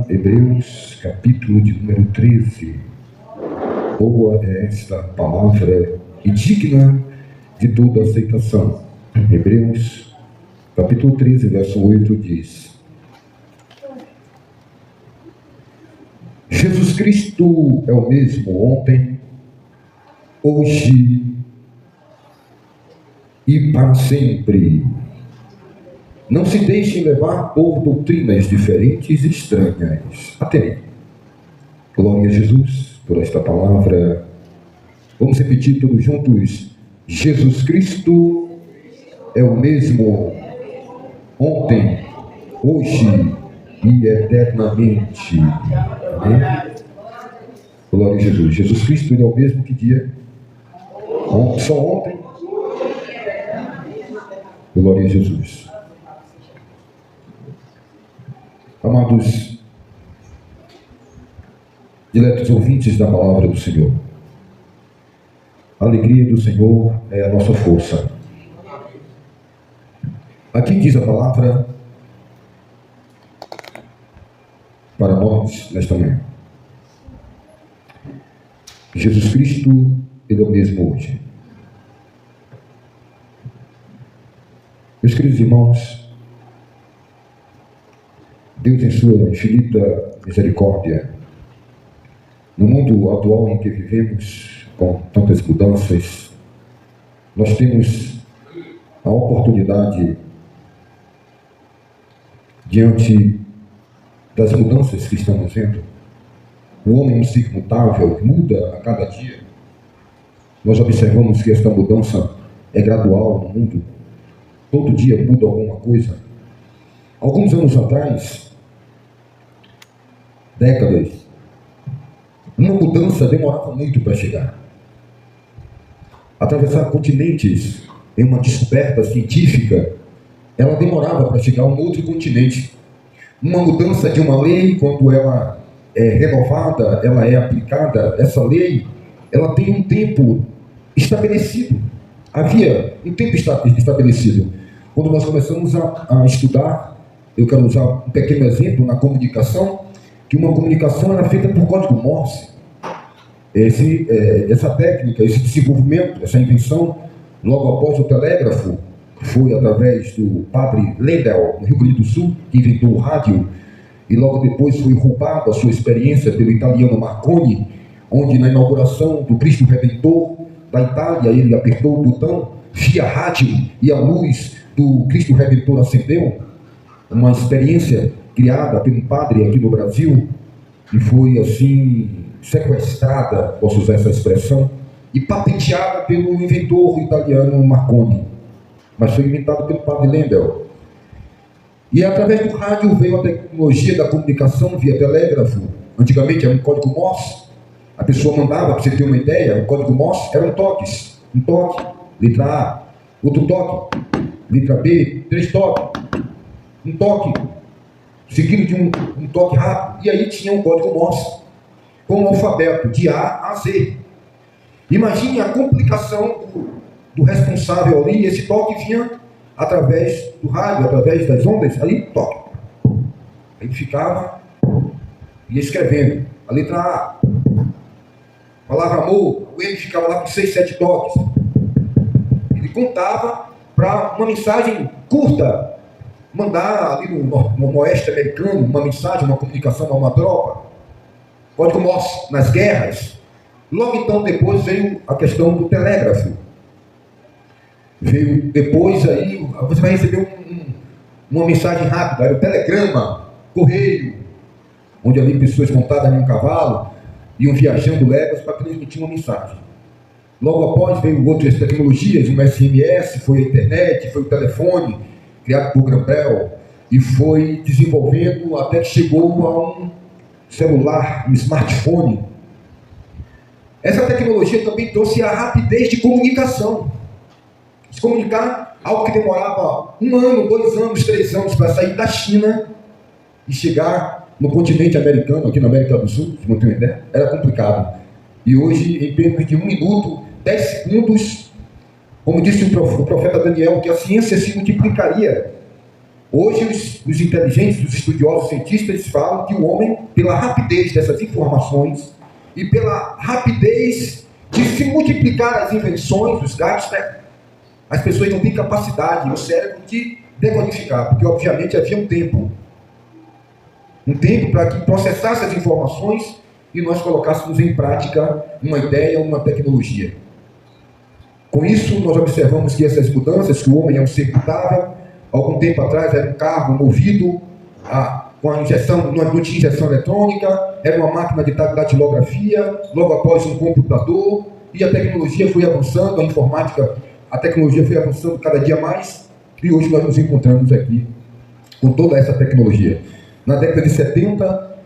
Hebreus, capítulo de número 13. Boa é esta palavra e digna de toda aceitação. Hebreus, capítulo 13, verso 8 diz: Jesus Cristo é o mesmo ontem, hoje e para sempre. Não se deixem levar por doutrinas diferentes e estranhas. Até. Glória a Jesus por esta palavra. Vamos repetir todos juntos. Jesus Cristo é o mesmo ontem, hoje e eternamente. Amém? Glória a Jesus. Jesus Cristo, ele é o mesmo que dia? Só ontem? Glória a Jesus. Amados, diletos ouvintes da palavra do Senhor, a alegria do Senhor é a nossa força. Aqui diz a palavra para nós nesta manhã: Jesus Cristo, ele é o mesmo hoje. Meus queridos irmãos, Deus, em sua infinita misericórdia, no mundo atual em que vivemos, com tantas mudanças, nós temos a oportunidade, diante das mudanças que estamos vendo, o homem é um ser mutável, muda a cada dia. Nós observamos que esta mudança é gradual no mundo, todo dia muda alguma coisa. Alguns anos atrás, décadas, uma mudança demorava muito para chegar. Atravessar continentes em uma descoberta científica, ela demorava para chegar a um outro continente. Uma mudança de uma lei, quando ela é renovada, ela é aplicada, essa lei, ela tem um tempo estabelecido. Havia um tempo estabelecido. Quando nós começamos a estudar, eu quero usar um pequeno exemplo na comunicação, que uma comunicação era feita por código Morse. Essa técnica, esse desenvolvimento, essa invenção, logo após o telégrafo, foi através do padre Lendel, no Rio Grande do Sul, que inventou o rádio, e logo depois foi roubada a sua experiência pelo italiano Marconi, onde na inauguração do Cristo Redentor da Itália, ele apertou o botão via rádio e a luz do Cristo Redentor acendeu. Uma experiência criada por um padre aqui no Brasil, e foi assim sequestrada, posso usar essa expressão, e patenteada pelo inventor italiano Marconi, mas foi inventada pelo padre Lendel. E através do rádio veio a tecnologia da comunicação via telégrafo. Antigamente era um código Morse, a pessoa mandava, para você ter uma ideia, o código Morse eram toques, um toque, letra A, outro toque, letra B, 3 toques, um toque, seguido de um toque rápido, e aí tinha um código Morse, com o alfabeto de A a Z. Imagine a complicação do responsável ali, esse toque vinha através do rádio, através das ondas, ali toque. Ele ficava ia escrevendo, a letra A, palavra amor, o M ficava lá com 6, 7 toques. Ele contava para uma mensagem curta, mandar ali no oeste americano uma mensagem, uma comunicação a uma tropa. Código Morse nas guerras. Logo então depois veio a questão do telégrafo. Veio depois aí, você vai receber uma mensagem rápida, era o telegrama, correio, onde ali pessoas montadas em um cavalo iam viajando léguas para transmitir uma mensagem. Logo após veio outras tecnologias, um SMS, foi a internet, foi o telefone, criado por Graham Bell, e foi desenvolvendo até que chegou a um celular, um smartphone. Essa tecnologia também trouxe a rapidez de comunicação. Se comunicar, algo que demorava 1 ano, 2 anos, 3 anos para sair da China e chegar no continente americano, aqui na América do Sul, se não tem uma ideia, era complicado. E hoje, em menos de 1 minuto, 10 segundos, como disse o profeta Daniel, que a ciência se multiplicaria Hoje, os inteligentes, os estudiosos, cientistas falam que o homem, pela rapidez dessas informações e pela rapidez de se multiplicar as invenções, os gadgets, as pessoas não têm capacidade, o cérebro, de decodificar, porque obviamente havia um tempo para que processasse as informações e nós colocássemos em prática uma ideia, uma tecnologia. Com isso, nós observamos que essas mudanças, que o homem é um ser mutável. Algum tempo atrás era um carro movido com a injeção, não tinha injeção eletrônica, era uma máquina de datilografia, logo após um computador, e a tecnologia foi avançando, a informática, a tecnologia foi avançando cada dia mais, e hoje nós nos encontramos aqui com toda essa tecnologia. Na década de 70,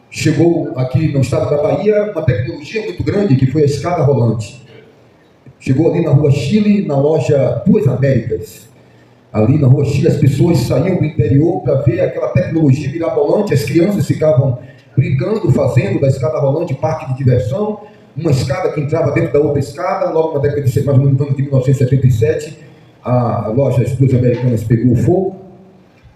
chegou aqui no estado da Bahia uma tecnologia muito grande, que foi a escada rolante. Chegou ali na Rua Chile, na loja Duas Américas. Ali na Rua Chile, as pessoas saíam do interior para ver aquela tecnologia mirabolante, as crianças ficavam brincando, fazendo da escada rolante parque de diversão, uma escada que entrava dentro da outra escada. Logo na década de, mais ou menos, de 1977, a loja Duas Americanas pegou fogo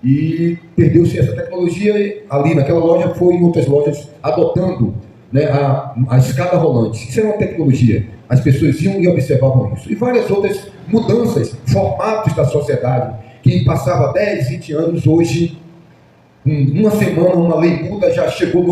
e perdeu-se essa tecnologia. Ali naquela loja, foi em outras lojas adotando, né, a escada rolante. Isso é uma tecnologia. As pessoas iam e observavam isso. E várias outras mudanças, formatos da sociedade, que passava 10, 20 anos, hoje, em uma semana, uma lei muda, já chegou no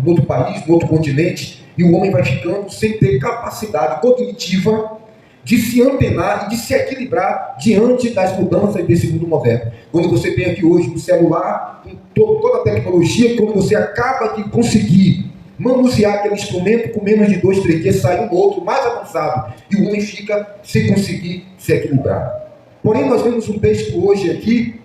outro país, no outro continente, e o homem vai ficando sem ter capacidade cognitiva de se antenar e de se equilibrar diante das mudanças desse mundo moderno. Quando você tem aqui hoje um celular, com toda a tecnologia, quando você acaba de conseguir manusear aquele instrumento, com menos de 2, 3 dias sai um outro mais avançado, e o homem fica sem conseguir se equilibrar. Porém, nós vemos um texto hoje aqui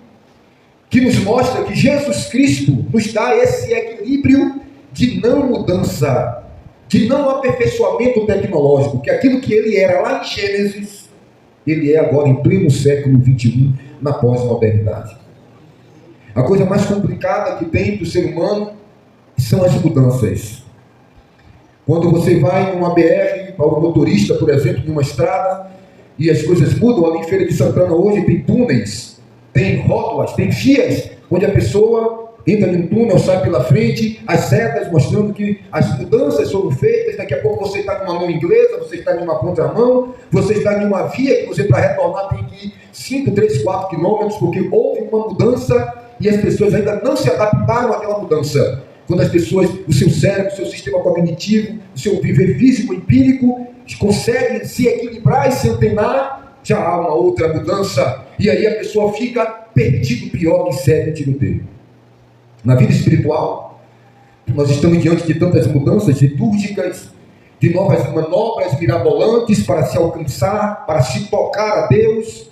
que nos mostra que Jesus Cristo nos dá esse equilíbrio de não mudança, de não aperfeiçoamento tecnológico, que aquilo que ele era lá em Gênesis, ele é agora em pleno século XXI, na pós-modernidade. A coisa mais complicada que tem para o ser humano são as mudanças. Quando você vai numa BR, para o motorista, por exemplo, numa estrada, e as coisas mudam. Ali em Feira de Santana hoje tem túneis, tem rótulas, tem vias, onde a pessoa entra num túnel, sai pela frente, as setas mostrando que as mudanças foram feitas. Daqui a pouco você está numa mão inglesa, você está numa contramão, você está em uma via que você, para retornar, tem que ir 5, 3, 4 quilômetros, porque houve uma mudança e as pessoas ainda não se adaptaram àquela mudança. Quando as pessoas, o seu cérebro, o seu sistema cognitivo, o seu viver físico, empírico, conseguem se equilibrar e se antenar, já há uma outra mudança, e aí a pessoa fica perdido, pior que cego em tiroteio. Na vida espiritual, nós estamos diante de tantas mudanças litúrgicas, de novas manobras mirabolantes para se alcançar, para se tocar a Deus.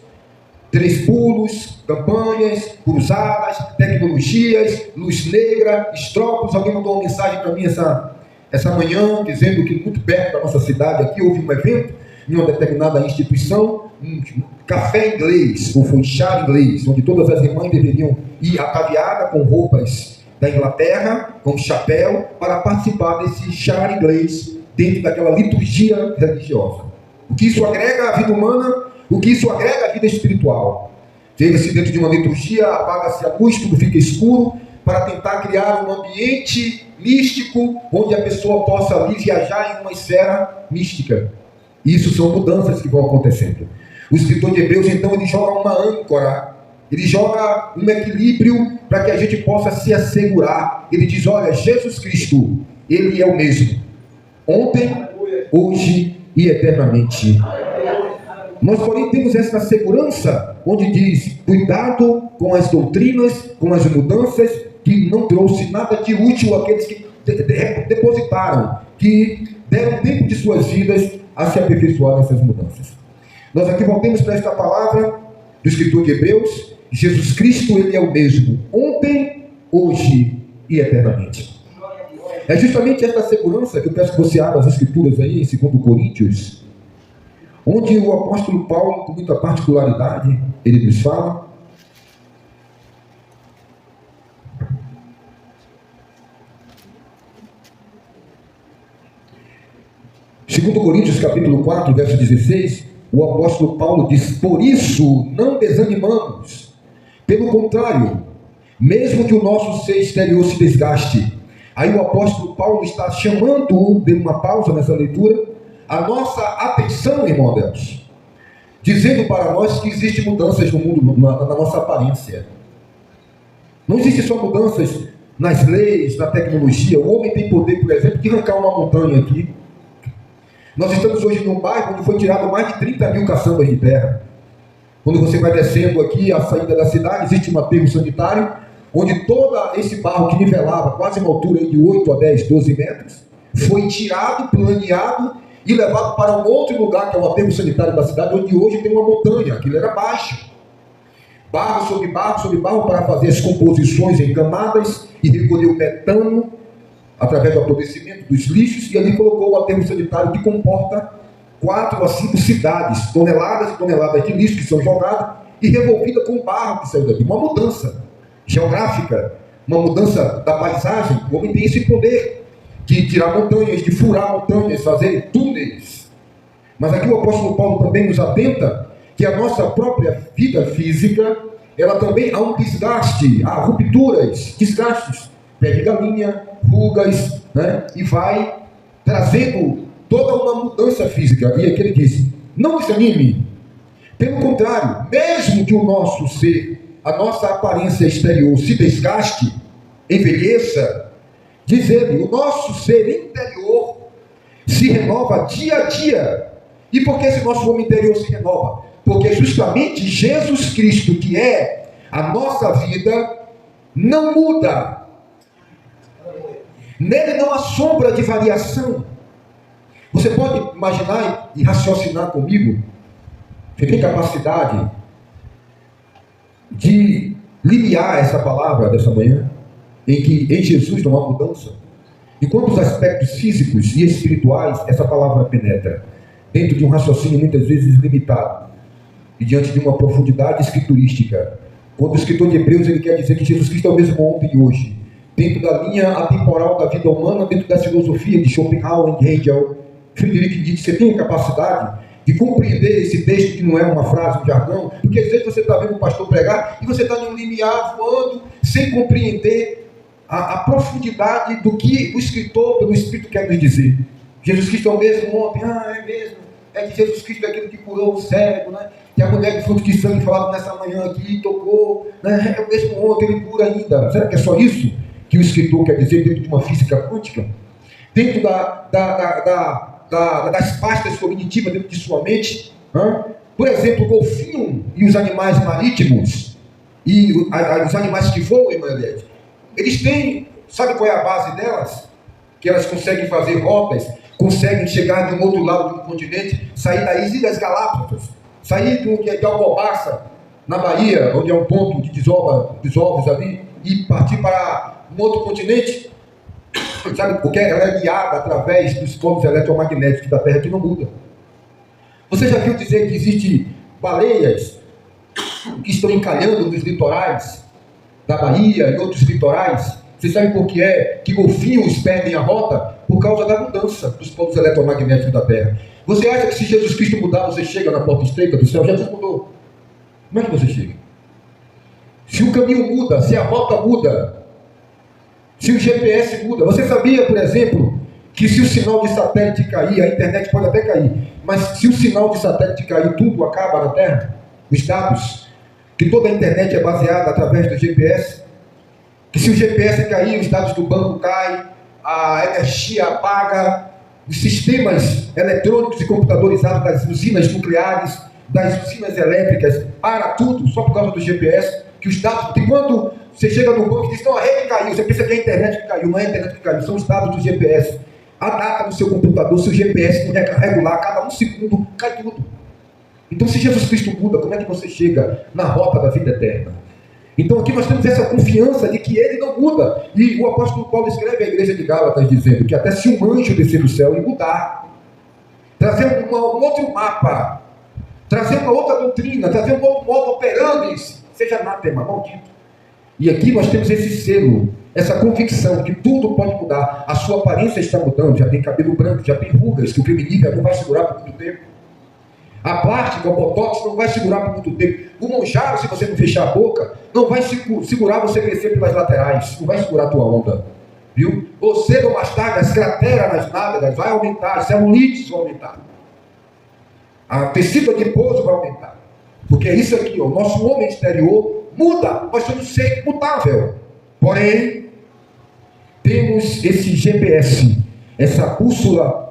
3 pulos, campanhas, cruzadas, tecnologias, luz negra, estropos. Alguém mandou uma mensagem para mim essa manhã, dizendo que muito perto da nossa cidade aqui houve um evento em uma determinada instituição, um café inglês, ou foi chá inglês, onde todas as irmãs deveriam ir ataviadas com roupas da Inglaterra, com chapéu, para participar desse chá inglês dentro daquela liturgia religiosa. O que isso agrega à vida humana? O que isso agrega à vida espiritual? Chega-se dentro de uma liturgia, apaga-se a luz, tudo fica escuro, para tentar criar um ambiente místico, onde a pessoa possa ali viajar em uma esfera mística. Isso são mudanças que vão acontecendo. O escritor de Hebreus, então, ele joga uma âncora, ele joga um equilíbrio para que a gente possa se assegurar. Ele diz, olha, Jesus Cristo, ele é o mesmo, ontem, hoje e eternamente. Nós, porém, temos essa segurança, onde diz, cuidado com as doutrinas, com as mudanças, que não trouxe nada de útil àqueles que depositaram, que deram tempo de suas vidas a se aperfeiçoar nessas mudanças. Nós aqui voltamos para esta palavra do escritor de Hebreus. Jesus Cristo, ele é o mesmo, ontem, hoje e eternamente. É justamente esta segurança que eu peço que você abra as escrituras aí, em 2 Coríntios, onde o apóstolo Paulo, com muita particularidade, ele nos fala. Segundo Coríntios, capítulo 4, verso 16, o apóstolo Paulo diz, por isso não desanimamos, pelo contrário, mesmo que o nosso ser exterior se desgaste. Aí o apóstolo Paulo está chamando, de uma pausa nessa leitura, a nossa atenção, irmão Deus, dizendo para nós que existem mudanças no mundo, na nossa aparência. Não existem só mudanças nas leis, na tecnologia. O homem tem poder, por exemplo, de arrancar uma montanha aqui. Nós estamos hoje num bairro onde foi tirado mais de 30 mil caçambas de terra. Quando você vai descendo aqui, a saída da cidade, existe um aterro sanitário, onde todo esse barro que nivelava quase uma altura de 8 a 10, 12 metros, foi tirado, planeado e levado para um outro lugar, que é o aterro sanitário da cidade, onde hoje tem uma montanha. Aquilo era baixo. Barro sobre barro, para fazer as composições em camadas e recolher o metano através do apodrecimento dos lixos, e ali colocou o aterro sanitário, que comporta 4 a 5 cidades, toneladas e toneladas de lixo que são jogadas e revolvida com o barro que saiu daqui. Uma mudança geográfica, uma mudança da paisagem. O homem tem esse poder de tirar montanhas, de furar montanhas, fazer túneis. Mas aqui o apóstolo Paulo também nos atenta que a nossa própria vida física, ela também há um desgaste, há rupturas, desgastes, pé de galinha, rugas, né? E vai trazendo toda uma mudança física. E aqui ele diz: não desanime, pelo contrário, mesmo que o nosso ser, a nossa aparência exterior se desgaste, envelheça, diz ele, o nosso ser interior se renova dia a dia. E por que esse nosso homem interior se renova? Porque justamente Jesus Cristo, que é a nossa vida, não muda. Nele não há sombra de variação. Você pode imaginar e raciocinar comigo? Você tem capacidade de linear essa palavra dessa manhã, em que em Jesus não há mudança? Em quantos aspectos físicos e espirituais essa palavra penetra? Dentro de um raciocínio muitas vezes limitado e diante de uma profundidade escriturística. Quando o escritor de Hebreus ele quer dizer que Jesus Cristo é o mesmo ontem e hoje, dentro da linha atemporal da vida humana, dentro da filosofia de Schopenhauer e Hegel, Friedrich Nietzsche, você tem a capacidade de compreender esse texto, que não é uma frase, um jargão, porque às vezes você está vendo o pastor pregar e você está em um limiar voando, sem compreender a profundidade do que o escritor, pelo Espírito, quer nos dizer. Jesus Cristo é o mesmo ontem, é mesmo. É que Jesus Cristo é aquele que curou o cego, né? Que a mulher de fruto de sangue falava nessa manhã aqui, tocou, né? É o mesmo ontem, ele cura ainda. Será que é só isso que o escritor quer dizer dentro de uma física quântica? Dentro das pastas cognitivas dentro de sua mente? Por exemplo, o golfinho e os animais marítimos, e os animais que voam, Emanuel, eles têm, sabe qual é a base delas? Que elas conseguem fazer rotas, conseguem chegar de um outro lado do continente, sair das Ilhas Galápagos, sair de Alcobaça, na Bahia, onde é um ponto de desova dos ovos ali, e partir para um outro continente, sabe? Porque ela é guiada através dos polos eletromagnéticos da Terra, que não muda. Você já viu dizer que existem baleias que estão encalhando nos litorais da Bahia e outros litorais? Você sabe por que é que golfinhos perdem a rota? Por causa da mudança dos polos eletromagnéticos da Terra. Você acha que se Jesus Cristo mudar, você chega na porta estreita do céu? Jesus mudou. Como é que você chega? Se o caminho muda, se a rota muda, se o GPS muda. Você sabia, por exemplo, que se o sinal de satélite cair, a internet pode até cair, mas se o sinal de satélite cair, tudo acaba na Terra? Os dados, que toda a internet é baseada através do GPS, que se o GPS cair, os dados do banco caem, a energia apaga, os sistemas eletrônicos e computadorizados das usinas nucleares, das usinas elétricas, para tudo, só por causa do GPS, que os dados, que quando você chega no banco e diz, não, a rede caiu, você pensa que é a internet que caiu, não é a internet que caiu, são os dados do GPS. A data do seu computador, se o GPS não é regular, cada um segundo cai tudo. Então, se Jesus Cristo muda, como é que você chega na rota da vida eterna? Então aqui nós temos essa confiança de que ele não muda. E o apóstolo Paulo escreve à igreja de Gálatas dizendo que até se um anjo descer do céu e mudar, trazer um outro mapa, trazer uma outra doutrina, trazer um outro modo operandi, seja anátema, maldito. E aqui nós temos esse selo, essa convicção que tudo pode mudar. A sua aparência está mudando, já tem cabelo branco, já tem rugas, que o priminível não vai segurar por muito tempo. A plástica, o botox não vai segurar por muito tempo. O monjaro, se você não fechar a boca, não vai segurar você crescer pelas laterais. Não vai segurar a tua onda. Viu? Ou cedo ou mais tarde, as crateras nas nádegas vai aumentar, as celulites vão aumentar. A tecido adiposo vai aumentar. Porque é isso aqui, ó, o nosso homem exterior muda. Nós somos ser imutável. Porém, temos esse GPS, essa bússola,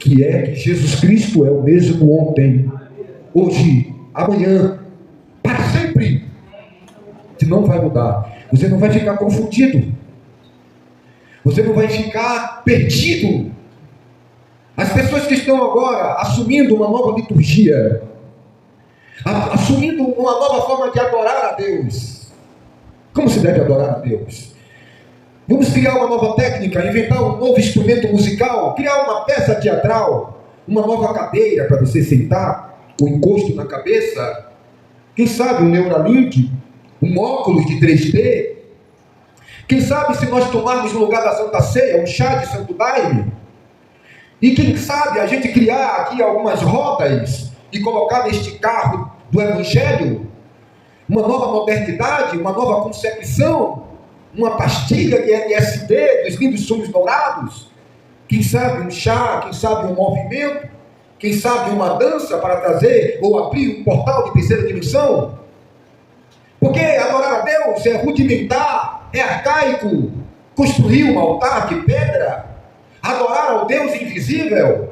que é que Jesus Cristo é o mesmo ontem, hoje, amanhã, para sempre. Você não vai mudar. Você não vai ficar confundido. Você não vai ficar perdido. As pessoas que estão agora assumindo uma nova liturgia, assumindo uma nova forma de adorar a Deus. Como se deve adorar a Deus? Vamos criar uma nova técnica, inventar um novo instrumento musical, criar uma peça teatral, uma nova cadeira para você sentar, com encosto na cabeça. Quem sabe um Neuralink, um óculos de 3D. Quem sabe se nós tomarmos no lugar da Santa Ceia um chá de Santo Daime. E quem sabe a gente criar aqui algumas rodas e colocar neste carro do Evangelho uma nova modernidade, uma nova concepção, uma pastilha de LSD, dos lindos sonhos dourados. Quem sabe um chá, quem sabe um movimento, quem sabe uma dança para trazer ou abrir um portal de terceira dimensão. Porque adorar a Deus é rudimentar, é arcaico. Construir um altar de pedra, adorar ao Deus invisível,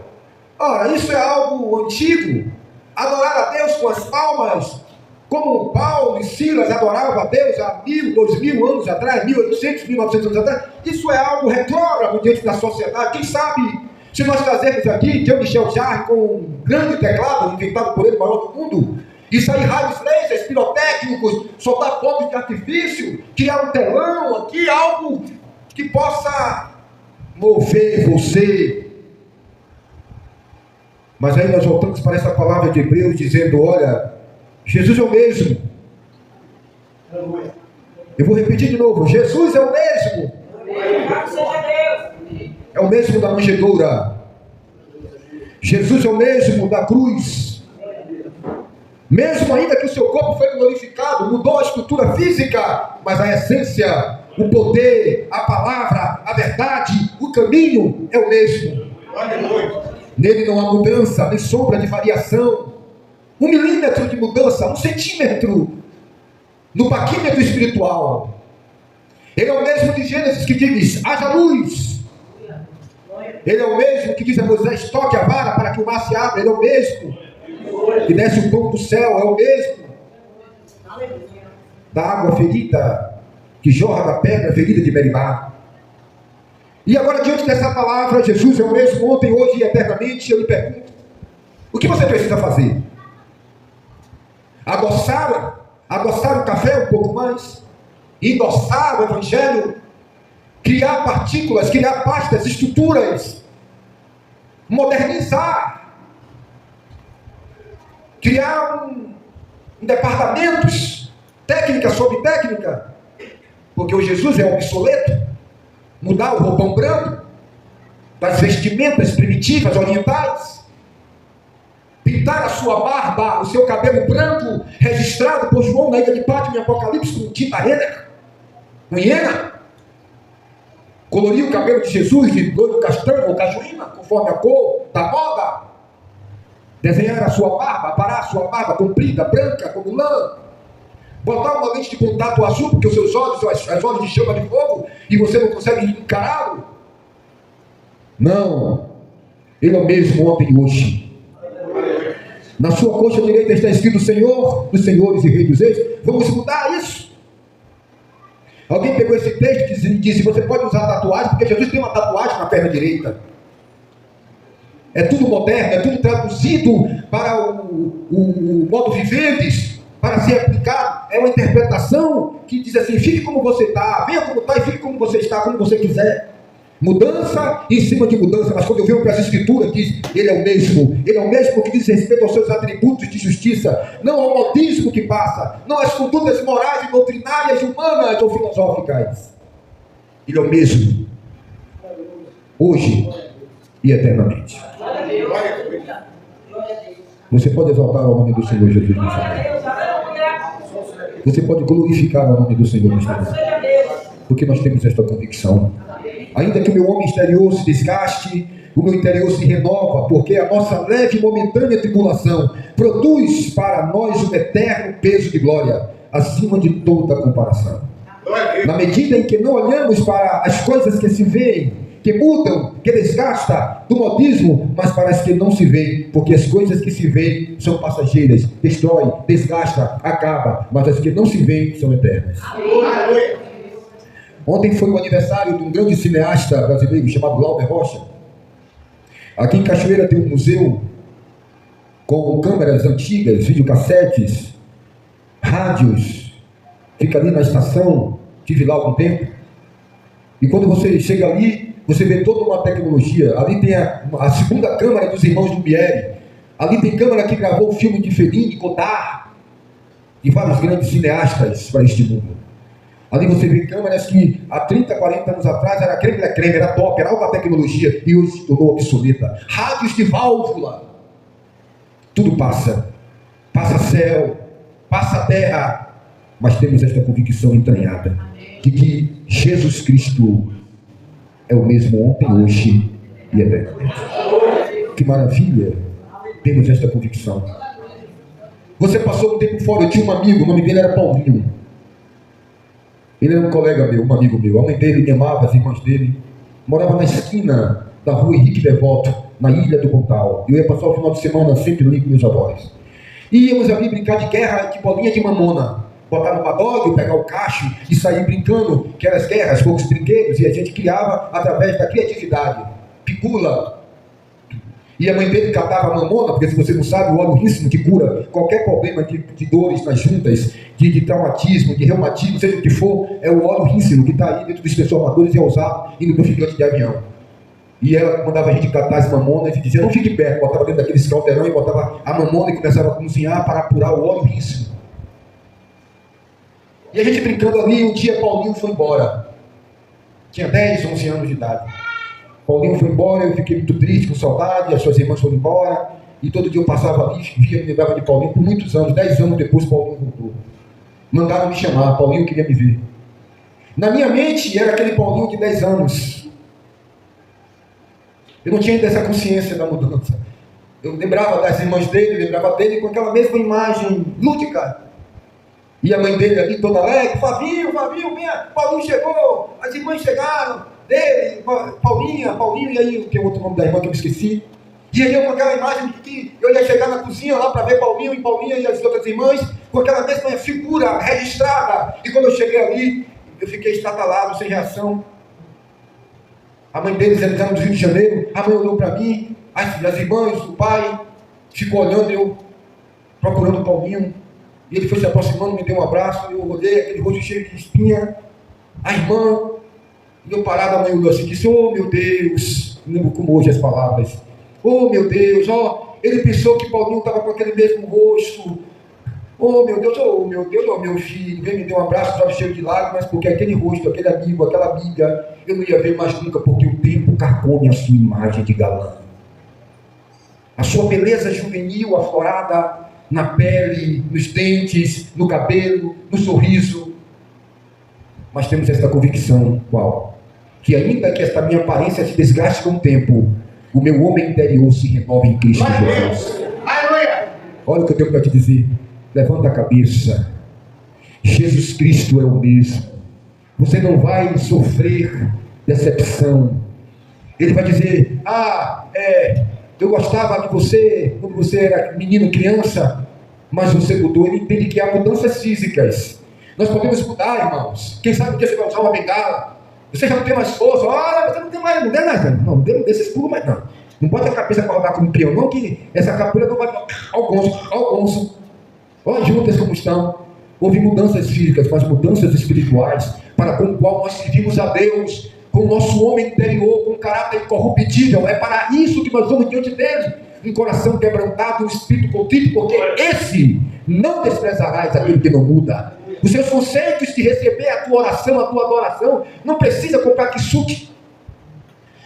ora, isso é algo antigo. Adorar a Deus com as palmas, como Paulo e Silas adoravam a Deus há 1000, 2000 anos atrás, 1800, 1900 anos atrás, isso é algo retrógrado diante da sociedade. Quem sabe, se nós trazermos aqui Jean-Michel Jarre com um grande teclado, inventado por ele, o maior do mundo, e sair raios lasers, pirotécnicos, soltar fogos de artifício, criar um telão aqui, algo que possa mover você. Mas aí nós voltamos para essa palavra de Hebreus, dizendo, olha, Jesus é o mesmo. Eu vou repetir de novo, Jesus é o mesmo. É o mesmo da manjedoura. Jesus é o mesmo da cruz. Mesmo ainda que o seu corpo foi glorificado, mudou a estrutura física, mas a essência, o poder, a palavra, a verdade, o caminho é o mesmo. Nele não há mudança, nem sombra de variação. 1 milímetro de mudança, 1 centímetro no paquímetro espiritual. Ele é o mesmo de Gênesis que diz, haja luz. Ele é o mesmo que diz a Moisés, toque a vara para que o mar se abra. Ele é o mesmo que desce o pão do céu. É o mesmo da água ferida que jorra da pedra ferida de Meribá. E agora, diante dessa palavra, Jesus é o mesmo ontem, hoje e eternamente. Eu lhe pergunto, o que você precisa fazer? Adoçar o café um pouco mais, endossar o Evangelho, criar partículas, criar pastas, estruturas, modernizar, criar departamentos, técnica sobre técnica, porque o Jesus é obsoleto. Mudar o roupão branco das vestimentas primitivas orientais, pintar a sua barba, o seu cabelo branco, registrado por João na ilha de Pátimo em Apocalipse com tinta hiena, colorir o cabelo de Jesus de loiro castanho ou cajuína, conforme a cor da moda, desenhar a sua barba, aparar a sua barba comprida, branca, como lã, botar uma lente de contato azul, porque os seus olhos, as olhos de chama de fogo, e você não consegue encará-lo. Não, ele é o mesmo ontem e hoje. Na sua coxa direita está escrito Senhor dos senhores e Rei dos reis. Vamos mudar isso. Alguém pegou esse texto e disse, você pode usar tatuagem, porque Jesus tem uma tatuagem na perna direita. É tudo moderno, é tudo traduzido para o modo viventes, para ser aplicado. É uma interpretação que diz assim, fique como você está, venha como está e fique como você está, como você quiser. Mudança em cima de mudança. Mas quando eu venho para as escrituras, diz, ele é o mesmo que diz respeito aos seus atributos de justiça, não ao modismo que passa, não às condutas morais e doutrinárias, humanas ou filosóficas. Ele é o mesmo, hoje e eternamente. Você pode exaltar o nome do Senhor Jesus. Você pode glorificar o nome do Senhor neste momento. Porque nós temos esta convicção. Ainda que o meu homem exterior se desgaste, o meu interior se renova, porque a nossa leve e momentânea tribulação produz para nós um eterno peso de glória, acima de toda comparação. Na medida em que não olhamos para as coisas que se veem, que mudam, que desgastam do modismo, mas para as que não se veem, porque as coisas que se veem são passageiras, destrói, desgasta, acaba, mas as que não se veem são eternas. Ontem foi o aniversário de um grande cineasta brasileiro chamado Glauber Rocha. Aqui em Cachoeira tem um museu com câmeras antigas, videocassetes, rádios. Fica ali na estação, estive lá há algum tempo. E quando você chega ali, você vê toda uma tecnologia. Ali tem a segunda câmera dos irmãos Lumière. Ali tem câmera que gravou o filme de Fellini, Godard e vários grandes cineastas para este mundo. Ali você vê câmeras que há 30, 40 anos atrás era creme da creme, era top, era alta tecnologia e hoje se tornou obsoleta. Rádios de válvula. Tudo passa. Passa céu, passa terra. Mas temos esta convicção entranhada de que Jesus Cristo é o mesmo ontem, hoje e eternamente. Que maravilha, temos esta convicção. Você passou um tempo fora, eu tinha um amigo, o nome dele era Paulinho. Ele era um colega meu, um amigo meu. A mãe dele me amava, as irmãs dele. Morava na esquina da rua Henrique Devoto, na Ilha do Pontal. Eu ia passar o final de semana sempre ali com meus avós. E íamos ali brincar de guerra de bolinha de mamona. Botar no paddock, pegar o cacho e sair brincando, que eram as guerras, poucos brinquedos, e a gente criava através da criatividade. Picula. E a mãe dele catava a mamona, porque se você não sabe, o óleo rícino que cura qualquer problema de dores nas juntas, de traumatismo, de reumatismo, seja o que for, é o óleo rícino que está aí dentro dos transformadores e é usado em lubrificante de avião. E ela mandava a gente catar as mamonas e dizia, não fique perto, botava dentro daqueles caldeirão e botava a mamona e começava a cozinhar para apurar o óleo rícino. E a gente brincando ali, um dia Paulinho foi embora. Tinha 10, 11 anos de idade. Paulinho foi embora, eu fiquei muito triste, com saudade, as suas irmãs foram embora, e todo dia eu passava ali, via, me lembrava de Paulinho por muitos anos, 10 anos depois Paulinho voltou. Mandaram me chamar, Paulinho queria me ver. Na minha mente era aquele Paulinho de 10 anos. Eu não tinha ainda essa consciência da mudança. Eu lembrava das irmãs dele, lembrava dele com aquela mesma imagem lúdica. E a mãe dele ali toda alegre, Flavinho, venha, Paulinho chegou, as irmãs chegaram. Dele, Paulinho, e aí, que é o outro nome da irmã que eu me esqueci. E aí eu com aquela imagem de que eu ia chegar na cozinha lá para ver Paulinho e as outras irmãs, com aquela mesma figura registrada. E quando eu cheguei ali, eu fiquei estatalado, sem reação. A mãe deles, eles eram do Rio de Janeiro, a mãe olhou para mim, as irmãs, o pai, ficou olhando, eu procurando o Paulinho. E ele foi se aproximando, me deu um abraço, eu olhei aquele rosto cheio de espinha. A irmã, e eu parado, a mãe olhou assim e disse, oh meu Deus, não lembro como hoje as palavras, oh meu Deus, ele pensou que Paulinho estava com aquele mesmo rosto, oh meu filho, vem me deu um abraço, estava cheio de lágrimas, porque aquele rosto, aquele amigo, aquela amiga, eu não ia ver mais nunca, porque o tempo carcome a sua imagem de galã. A sua beleza juvenil, aflorada na pele, nos dentes, no cabelo, no sorriso. Mas temos esta convicção, qual? Que ainda que esta minha aparência se desgaste com o tempo, o meu homem interior se renova em Cristo Jesus. Olha o que eu tenho para te dizer. Levanta a cabeça. Jesus Cristo é o mesmo. Você não vai sofrer decepção. Ele vai dizer, eu gostava de você quando você era menino, criança, mas você mudou. Ele entende que há mudanças físicas. Nós podemos mudar, irmãos. Quem sabe que você vai usar uma bengala. Você já não tem mais força. Olha, você não tem mais mulher, não tem desses pulos mais não. Não bota a cabeça para rodar como um peão, não, que essa capoeira não vai. Ao gonço. Olha juntas como estão. Houve mudanças físicas, mas mudanças espirituais, para com o qual nós servimos a Deus, com o nosso homem interior, com um caráter incorruptível. É para isso que nós vamos diante dele. Um coração quebrantado, um espírito contrito, porque esse não desprezarás aquele que não muda. Os seus conceitos de receber a tua oração, a tua adoração, não precisa comprar kisuke,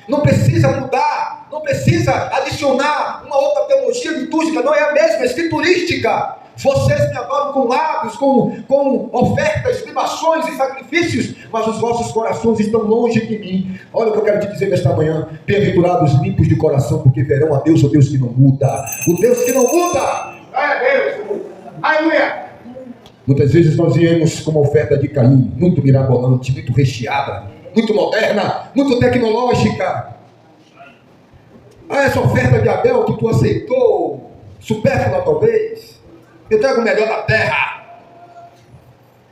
não precisa mudar, não precisa adicionar uma outra teologia litúrgica, não é a mesma, é escriturística. Vocês me adoram com lábios, com ofertas, libações e sacrifícios, mas os vossos corações estão longe de mim. Olha o que eu quero te dizer nesta manhã: bem-aventurados limpos de coração, porque verão a Deus, o Deus que não muda. O Deus que não muda. Deus. Aleluia. Muitas vezes nós viemos com uma oferta de Caim, muito mirabolante, muito recheada, muito moderna, muito tecnológica. Essa oferta de Abel que tu aceitou, supérflua talvez. Eu trago o melhor da terra.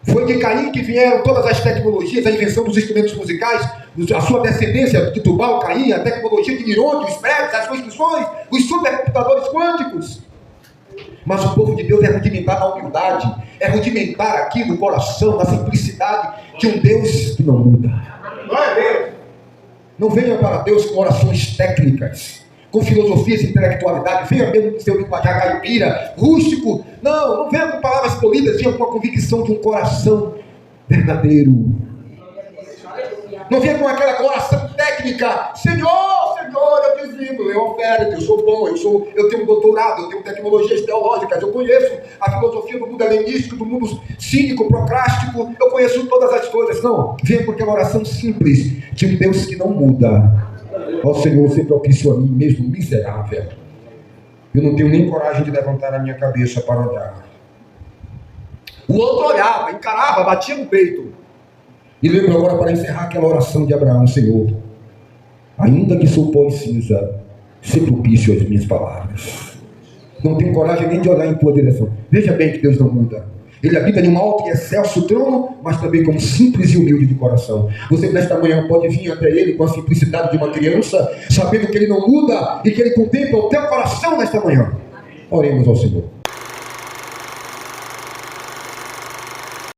Foi de Caim que vieram todas as tecnologias, a invenção dos instrumentos musicais, a sua descendência de Tubal, Caim, a tecnologia de Mironde, os prédios, as construções, os supercomputadores quânticos. Mas o povo de Deus é rudimentar na humildade, é rudimentar aqui no coração, na simplicidade de um Deus que não muda. Não venha para Deus com orações técnicas, com filosofias e intelectualidade. Venha mesmo com seu linguajar caipira, rústico. Não venha com palavras polidas, venha com a convicção de um coração verdadeiro. Não venha com aquela oração técnica: Senhor, eu dizimo, eu oferto, eu sou bom, eu tenho doutorado, eu tenho tecnologias teológicas, eu conheço a filosofia do mundo helenístico, do mundo cínico, procrástico, eu conheço todas as coisas. Não, venha com aquela oração simples de um Deus que não muda. Ó Senhor, você propício a mim mesmo miserável. Eu não tenho nem coragem de levantar a minha cabeça para olhar. O outro olhava, encarava, batia no peito. E lembro agora, para encerrar, aquela oração de Abraão: Senhor, ainda que sou pó e cinza, se propício às minhas palavras. Não tenho coragem nem de olhar em tua direção. Veja bem que Deus não muda. Ele habita em um alto e excelso trono, mas também como simples e humilde de coração. Você nesta manhã pode vir até Ele com a simplicidade de uma criança, sabendo que Ele não muda e que Ele contempla o teu coração nesta manhã. Oremos ao Senhor.